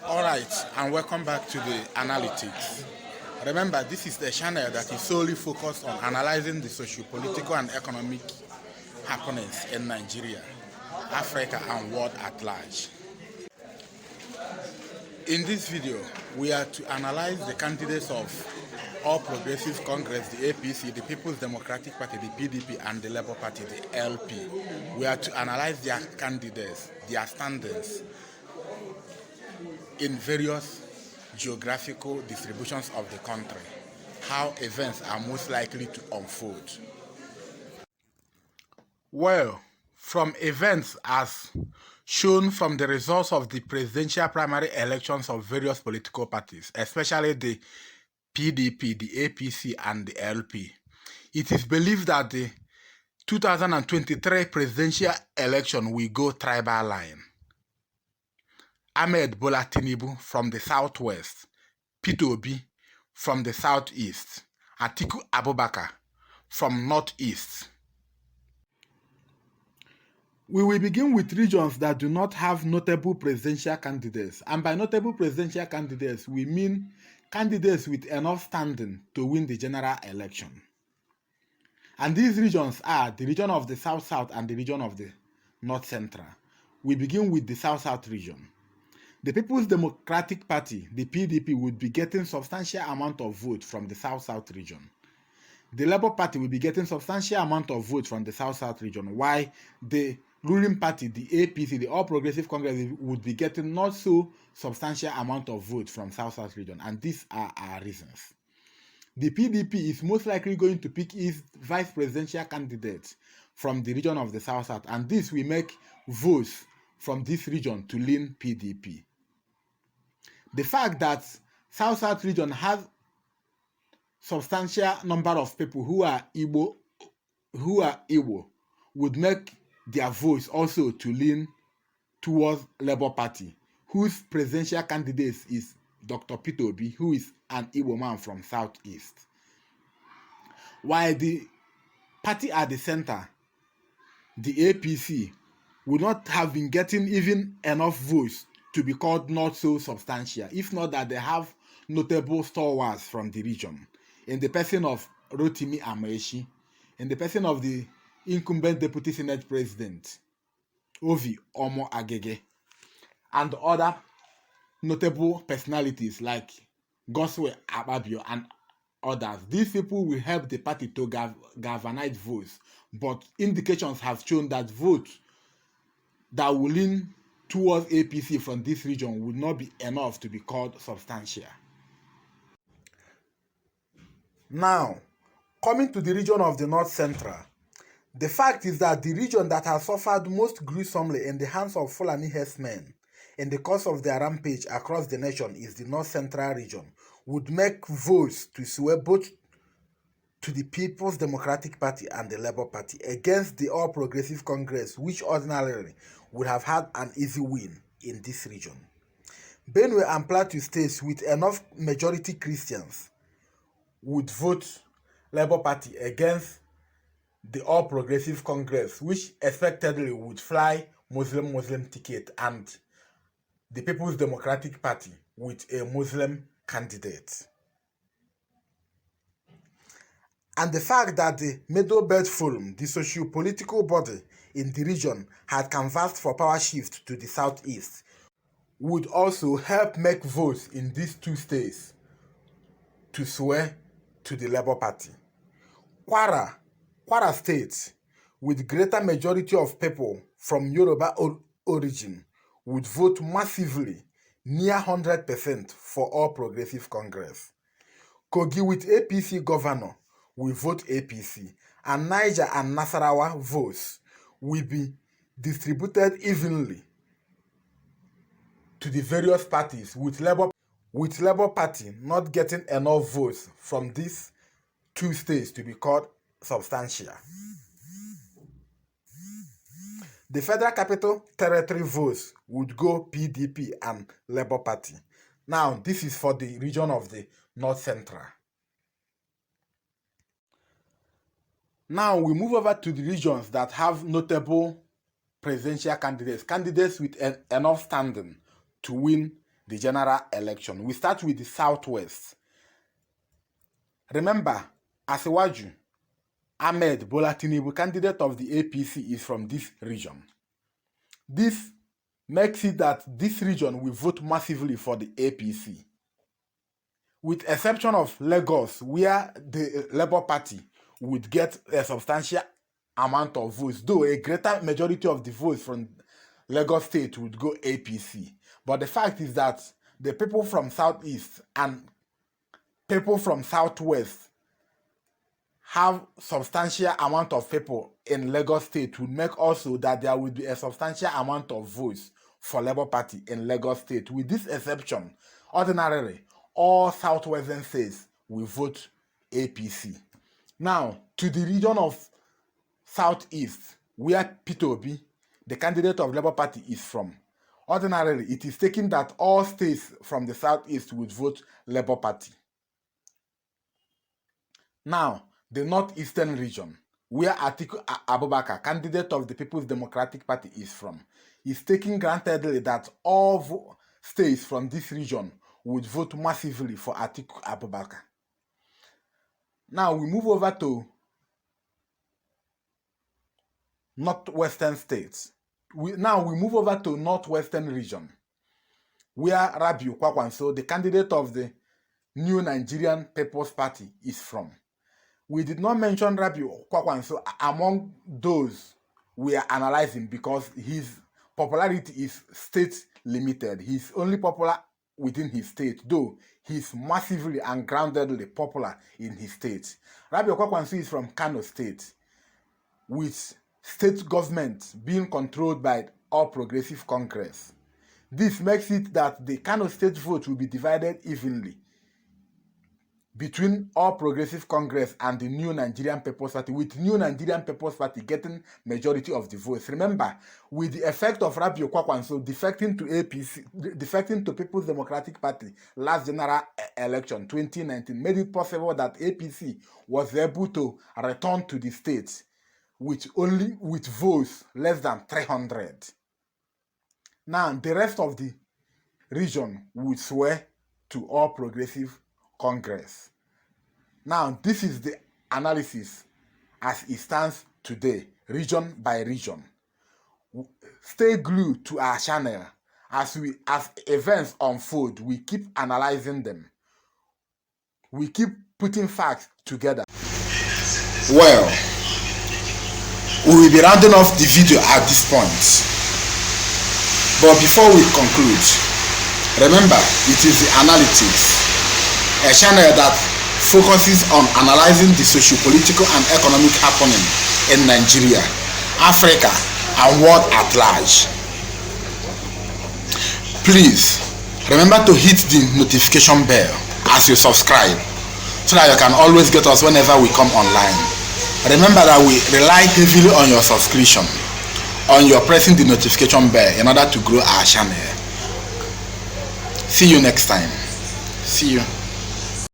Alright, and welcome back to the analytics. Remember, this is the channel that is solely focused on analyzing the socio-political and economic happenings in Nigeria, Africa, and world at large. In this video, we are to analyze the candidates of All Progressive Congress, the APC, the People's Democratic Party, the PDP, and the Labour Party, the LP. We are to analyze their candidates, their standings in various geographical distributions of the country, how events are most likely to unfold. Well, from events as shown from the results of the presidential primary elections of various political parties, especially the PDP, the APC, and the LP, it is believed that the 2023 presidential election will go tribal line. Ahmed Bola Tinubu from the southwest, Peter Obi from the southeast, Atiku Abubakar from northeast. We will begin with regions that do not have notable presidential candidates. And by notable presidential candidates, we mean candidates with enough standing to win the general election. And these regions are the region of the South-South and the region of the North-Central. We begin with the South-South region. The People's Democratic Party, the PDP, would be getting substantial amount of votes from the South-South region. The Labour Party will be getting substantial amount of votes from the South-South region, while the ruling party, the APC, the All Progressive Congress, would be getting not so substantial amount of votes from South-South region, and these are our reasons. The PDP is most likely going to pick its vice presidential candidate from the region of the South-South, and this will make votes from this region to lean PDP. The fact that South-South region has substantial number of people who are Igbo would make their votes also to lean towards Labour Party, whose presidential candidate is Dr. Peter Obi, who is an Igbo man from Southeast. While the party at the center, the APC, would not have been getting even enough votes to be called not so substantial, if not that they have notable stalwarts from the region, in the person of Rotimi Amaechi, in the person of the incumbent Deputy Senate President, Ovi Omo Agege, and other notable personalities like Goswe Akpabio and others. These people will help the party to galvanize votes, but indications have shown that votes that will lean towards APC from this region would not be enough to be called substantial. Now, coming to the region of the North Central, the fact is that the region that has suffered most gruesomely in the hands of Fulani herdsmen in the course of their rampage across the nation is the North Central region, would make votes to sway both to the People's Democratic Party and the Labour Party against the All Progressive Congress, which ordinarily would have had an easy win in this region. Benue and Plateau states with enough majority Christians would vote Labour Party against the All Progressive Congress, which expectedly would fly Muslim ticket, and the People's Democratic Party with a Muslim candidate. And the fact that the Middle Belt Forum, the socio-political body in the region, had canvassed for power shift to the southeast, would also help make votes in these two states to sway to the Labour Party. Kwara State, with greater majority of people from Yoruba origin, would vote massively, near 100% for All Progressive Congress. Kogi with APC governor will vote APC, and Niger and Nasarawa votes will be distributed evenly to the various parties, with Labour Party not getting enough votes from these two states to be called substantial. The Federal Capital Territory votes would go PDP and Labour Party. Now, this is for the region of the North Central. Now, we move over to the regions that have notable presidential candidates with enough standing to win the general election. We start with the Southwest. Remember, Asiwaju Ahmed Bola Tinubu, candidate of the APC, is from this region. This makes it that this region will vote massively for the APC, with exception of Lagos, where the Labour Party would get a substantial amount of votes, though a greater majority of the votes from Lagos State would go APC. But the fact is that the people from Southeast and people from Southwest have substantial amount of people in Lagos State, would make also that there will be a substantial amount of votes for Labour Party in Lagos State. With this exception, ordinarily, all Southwestern states will vote APC. Now, to the region of Southeast, where Peter Obi, the candidate of Labour Party, is from. Ordinarily, it is taken that all states from the Southeast would vote Labour Party. Now, the Northeastern region, where Atiku Abubakar, candidate of the People's Democratic Party, is from, is taking grantedly that all states from this region would vote massively for Atiku Abubakar. Now, we move over to Northwestern states. We move over to Northwestern region, where Rabiu Kwakwanso, the candidate of the New Nigerian People's Party, is from. We did not mention Rabiu Kwakwanso among those we are analyzing because his popularity is state limited. He's only popular within his state, though he's massively and groundedly popular in his state. Rabiu Kwakwanso is from Kano State, with state government being controlled by All Progressive Congress. This makes it that the Kano State vote will be divided evenly between All Progressive Congress and the New Nigerian People's Party, with New Nigerian People's Party getting majority of the votes. Remember, with the effect of Rabiu Kwakwanso defecting to APC, defecting to People's Democratic Party last general election 2019, made it possible that APC was able to return to the state with votes less than 300. Now, the rest of the region would swear to All Progressive Congress. Now, this is the analysis as it stands today, region by region. Stay glued to our channel as events unfold. We keep analyzing them. We keep putting facts together. Well, we will be rounding off the video at this point. But before we conclude, remember, it is the Analytics, a channel that focuses on analyzing the socio-political and economic happening in Nigeria, Africa, and world at large. Please remember to hit the notification bell as you subscribe, so that you can always get us whenever we come online. Remember that we rely heavily on your subscription, on your pressing the notification bell in order to grow our channel. See you next time. See you.